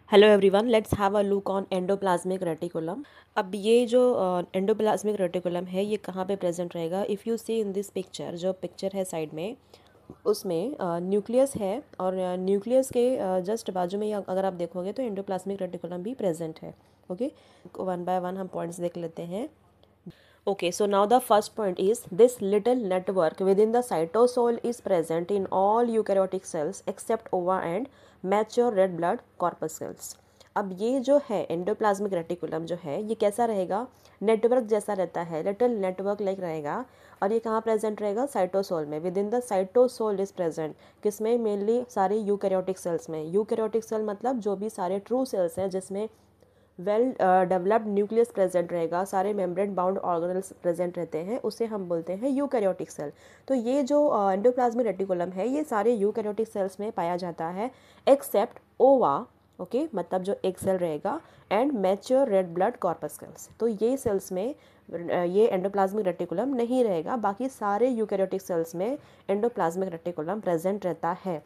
Hello everyone, let's have a look on endoplasmic reticulum. अब ये जो एंडोप्लाज्मिक रेटिकुलम है ये कहाँ पे प्रेजेंट रहेगा? If you see in this picture, जो पिक्चर है साइड में, उसमें न्यूक्लियस है और न्यूक्लियस के जस्ट बाजू में ही अगर आप देखोगे तो एंडोप्लाज्मिक रेटिकुलम भी प्रेजेंट है। ओके, वन बाय वन हम पॉइंट्स देख लेते हैं। Okay, so now the first point is this little network within the cytosol is present in all eukaryotic cells except ova and mature red blood corpus cells. अब ये जो है endoplasmic reticulum जो है ये कैसा रहेगा? नेटवर्क जैसा रहता है, लिटिल नेटवर्क लाइक रहेगा। और ये कहाँ प्रेजेंट रहेगा? साइटोसोल में। With in the cytosol is present, किसमें? मेनली सारे यूकैरियोटिक सेल्स में। यूकैरियोटिक सेल मतलब जो भी सारे ट्रू सेल्स हैं जिसमें वेल डेवलप्ड न्यूक्लियस प्रेजेंट रहेगा, सारे मेम्ब्रेन बाउंड ऑर्गेनल्स प्रेजेंट रहते हैं, उसे हम बोलते हैं यूकैरियोटिक सेल। तो ये जो एंडोप्लाज्मिक रेटिकुलम है ये सारे यूकैरियोटिक सेल्स में पाया जाता है एक्सेप्ट ओवा। ओके, मतलब जो एक सेल रहेगा, and mature red blood corpus cells. तो ये सेल्स में ये एंडोप्लाज्मिक रेटिकुलम नहीं रहेगा, बाकी सारे यूकैरियोटिक सेल्स में एंडोप्लाज्मिक रेटिकुलम प्रेजेंट रहता है।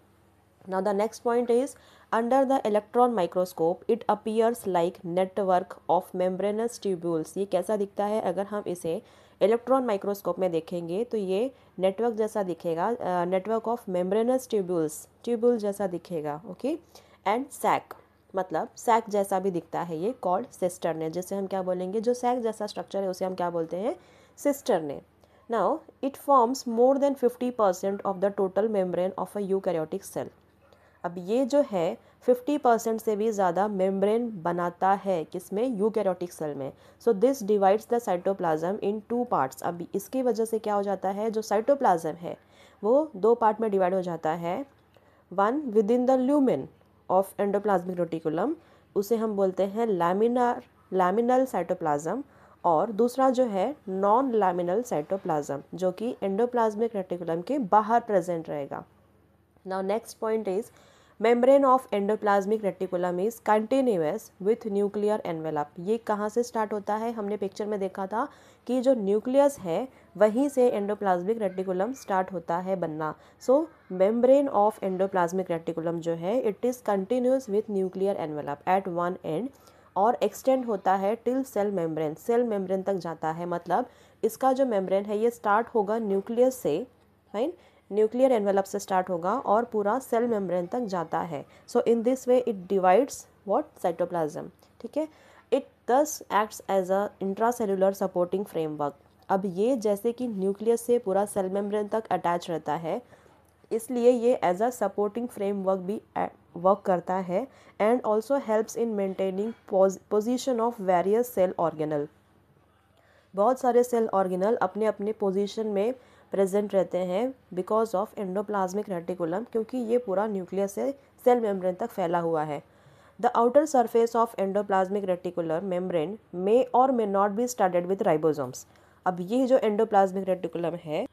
Now the next point is, under the electron microscope it appears like network of membranous tubules. ये कैसा दिखता है? अगर हम इसे इलेक्ट्रॉन माइक्रोस्कोप में देखेंगे तो ये नेटवर्क जैसा दिखेगा, network of membranes tubules, tubule जैसा दिखेगा। ओके, एंड सैक, मतलब सैक जैसा भी दिखता है ये, कॉल्ड सिस्टर्ने, जिसे हम क्या बोलेंगे? जो सैक जैसा स्ट्रक्चर है उसे हम क्या बोलते हैं? Cisternae. Now it forms more than 50% of the total membrane of a eukaryotic cell. अब ये जो है 50% से भी ज़्यादा मेम्ब्रेन बनाता है, किसमें? यूकैरियोटिक सेल में। So this divides the cytoplasm in two parts. अब इसकी वजह से क्या हो जाता है? जो साइटोप्लाज्म है वो दो पार्ट में डिवाइड हो जाता है। One with in the lumen of endoplasmic reticulum, उसे हम बोलते हैं लैमिनल साइटोप्लाज्म, और दूसरा जो है नॉन लैमिनल साइटोप्लाज्म, जो कि एंडोप्लाज्मिक रेटिकुलम के बाहर प्रेजेंट रहेगा। Now next point is, membrane of endoplasmic reticulum is continuous with nuclear envelope. ये कहाँ से स्टार्ट होता है? हमने पिक्चर में देखा था कि जो न्यूक्लियस है वहीं से एंडोप्लाज्मिक रेटिकुलम स्टार्ट होता है बनना। So membrane of endoplasmic reticulum जो है it is continuous with nuclear envelope at one end, और एक्सटेंड होता है till cell membrane, cell membrane तक जाता है। मतलब इसका जो मेम्ब्रेन है ये स्टार्ट होगा न्यूक्लियस से, फाइन, न्यूक्लियर एनवेलप से स्टार्ट होगा और पूरा सेल मेम्ब्रेन तक जाता है। So in this way it divides what? Cytoplasm. ठीक है, it thus acts as a intracellular supporting framework. अब ये जैसे कि न्यूक्लियस से पूरा सेल मेम्ब्रेन तक अटैच रहता है, इसलिए ये एज अ सपोर्टिंग फ्रेमवर्क भी वर्क करता है, and also helps in maintaining position of various cell organelle. बहुत सारे सेल ऑर्गेनल अपने अपने पोजीशन में प्रेजेंट रहते हैं बिकॉज ऑफ एंडोप्लाज्मिक रेटिकुलम, क्योंकि ये पूरा न्यूक्लियस से सेल मेम्ब्रेन तक फैला हुआ है। The outer surface of endoplasmic reticular membrane may और may not be studded with ribosomes. अब ये जो एंडोप्लाज्मिक रेटिकुलम है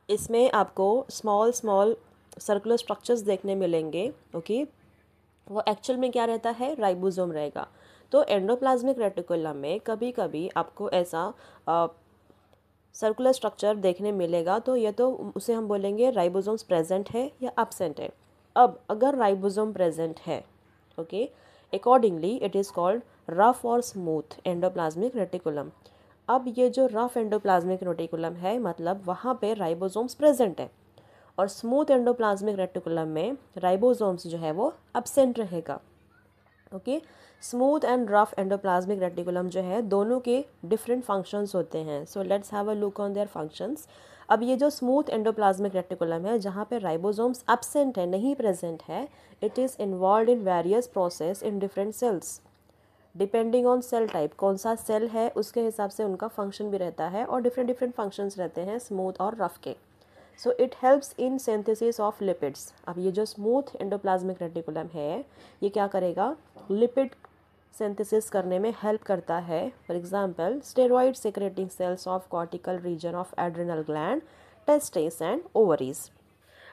इसमें आपको स्मॉल स्मॉल सर्कुलर स्ट्रक्चर्स देखने मिलेंगे। ओके, वो एक्चुअल में क्या रहता है? राइबोसोम रहेगा। तो एंडोप्लाज्मिक रेटिकुलम में कभी कभी आपको ऐसा सर्कुलर स्ट्रक्चर देखने मिलेगा, तो ये तो उसे हम बोलेंगे राइबोसोम्स प्रेजेंट है या एब्सेंट है। अब अगर राइबोसोम प्रेजेंट है, okay, accordingly it is called rough और स्मूथ एंडोप्लाज्मिक रेटिकुलम। अब ये जो रफ एंडोप्लाज्मिक रेटिकुलम है मतलब वहाँ पे राइबोसोम्स प्रेजेंट है, और स्मूथ एंडोप्लाज्मिक रेटिकुलम में राइबोसोम्स जो है वो एब्सेंट रहेगा। Okay, smooth and rough endoplasmic reticulum जो है दोनों के डिफरेंट फंक्शंस होते हैं। So let's have a look on their functions. अब ये जो स्मूथ एंडोप्लाज्मिक रेटिकुलम है जहाँ पे राइबोसोम्स एब्सेंट है, नहीं प्रेजेंट है, it is involve in various process in different cells depending on sale type. कौन सा सेल है उसके हिसाब से उनका फंक्शन भी रहता है, और डिफरेंट डिफरेंट फंक्शंस रहते हैं स्मूथ और रफ के। So it helps in synthesis of lipids. अब ये जो स्मूथ एंडोप्लाज्मिक रेटिकुलम है ये क्या करेगा? लिपिड सिंथेसिस करने में हेल्प करता है। For example steroid secreting cells of cortical region of adrenal gland, testis and ovaries.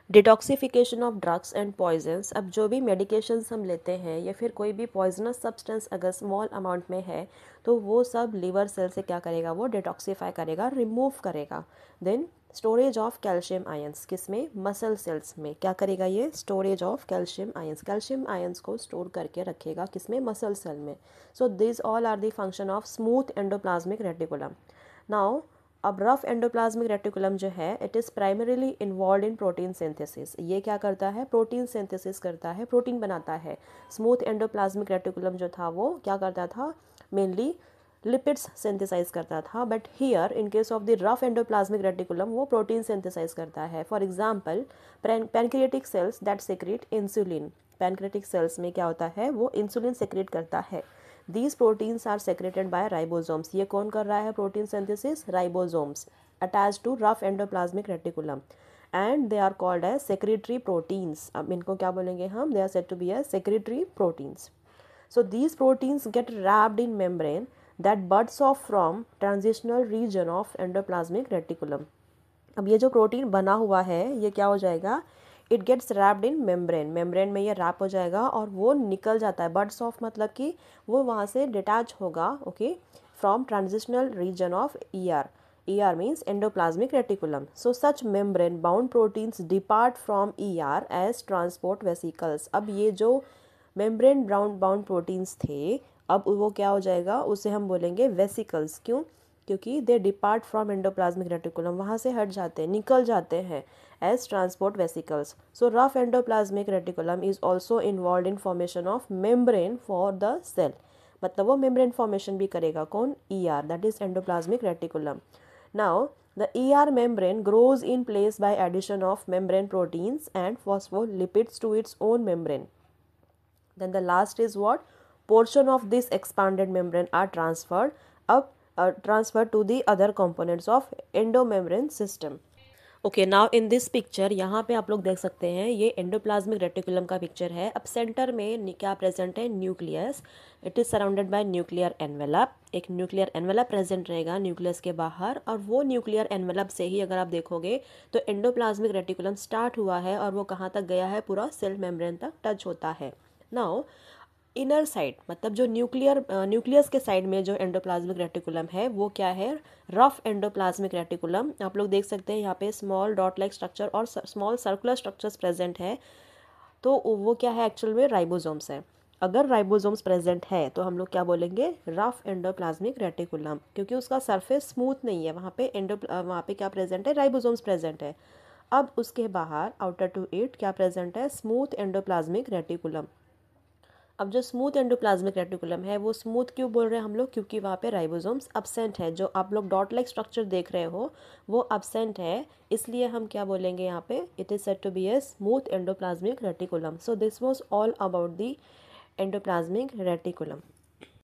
Detoxification of drugs and poisons. अब जो भी मेडिकेशंस हम लेते हैं या फिर कोई भी पॉइजनस सब्सटेंस अगर स्मॉल अमाउंट में है तो वो सब लीवर सेल से क्या करेगा? वो डिटॉक्सिफाई करेगा, रिमूव करेगा। Then storage of calcium ions, किस में? मसल सेल्स में। क्या करेगा ये? Storage of calcium ions, calcium ions को स्टोर करके रखेगा किस में? मसल सेल में। So this all are the function of smooth endoplasmic reticulum. Now अब रफ एंडोप्लाज्मिक रेटिकुलम जो है it is primarily involve in protein synthesis. ये क्या करता है? प्रोटीन सिंथेसिस करता है, प्रोटीन बनाता है। स्मूथ एंडोप्लाज्मिक रेटिकुलम जो था वो क्या करता था? मेनली लिपिड्स सिंथेसाइज करता था, but here in case of the rough endoplasmic reticulum वो प्रोटीन सिंथेसाइज करता है। For example pancreatic cells that secrete insulin, pancreatic cells में क्या होता है? वो इंसुलिन सेक्रेट करता है। These proteins are secreted by ribosomes। ये कौन कर रहा है protein synthesis? Ribosomes attach to rough endoplasmic reticulum and they are called as secretory proteins. अब इनको क्या बोलेंगे हम? They are said to be as secretory proteins. So these proteins get wrapped in membrane that buds off from transitional region of endoplasmic reticulum। अब ये जो protein बना हुआ है ये क्या हो जाएगा? It gets wrapped in membrane, membrane में ये रैप हो जाएगा और वो निकल जाता है। बड्स ऑफ मतलब कि वो वहाँ से डिटैच होगा, okay, from transitional region of ER. ER means endoplasmic reticulum. So such membrane bound proteins depart from ER as transport vesicles। अब ये जो membrane bound proteins थे अब वो क्या हो जाएगा? उसे हम बोलेंगे वेसिकल्स। क्यों? क्योंकि they depart from endoplasmic reticulum, वहाँ से हट जाते हैं, निकल जाते हैं as transport vesicles. So rough endoplasmic reticulum is also involve in formation of membrane for the cell. मतलब वो मेम्ब्रेन फॉर्मेशन भी करेगा। कौन? ER, that is endoplasmic reticulum. Now the ER membrane grows in place by addition of membrane proteins and phospholipids to its own membrane. Then the last is what? Portion of this expanded membrane are transferred to the other components of endomembrane system. Okay, now in this picture यहाँ पे आप लोग देख सकते हैं ये endoplasmic reticulum का picture है। अब सेंटर में क्या प्रेजेंट है? Nucleus. It is surrounded by nuclear envelope. एक न्यूक्लियर एनवेलप प्रेजेंट रहेगा न्यूक्लियस के बाहर, और वो न्यूक्लियर एनवेलप से ही अगर आप देखोगे तो एंडोप्लाज्मिक रेटिकुलम स्टार्ट हुआ है और वो कहाँ तक गया है? पूरा सेल मेम्ब्रेन तक टच होता है। नाउ इनर साइड मतलब जो न्यूक्लियस के साइड में जो एंडोप्लाज्मिक रेटिकुलम है वो क्या है? Rough endoplasmic reticulum. आप लोग देख सकते हैं यहाँ पे स्मॉल डॉट लाइक स्ट्रक्चर और स्मॉल सर्कुलर स्ट्रक्चर्स प्रेजेंट है। तो वो क्या है? एक्चुअल में राइबोसोम्स है। अगर राइबोसोम्स प्रेजेंट है तो हम लोग क्या बोलेंगे? रफ एंडोप्लाज्मिक रेटिकुलम, क्योंकि उसका सरफेस स्मूथ नहीं है। वहाँ पे वहाँ पे क्या प्रेजेंट है? राइबोसोम्स प्रेजेंट है। अब उसके बाहर आउटर टू इट क्या प्रेजेंट है? Smooth endoplasmic reticulum. अब जो स्मूथ एंडोप्लाज्मिक रेटिकुलम है वो स्मूथ क्यों बोल रहे हैं हम लोग? क्योंकि वहाँ पे राइबोसोम्स अब्सेंट है। जो आप लोग डॉट लाइक स्ट्रक्चर देख रहे हो वो अब्सेंट है, इसलिए हम क्या बोलेंगे यहाँ पे? It is said to be a smooth endoplasmic reticulum. So this was all about the endoplasmic reticulum.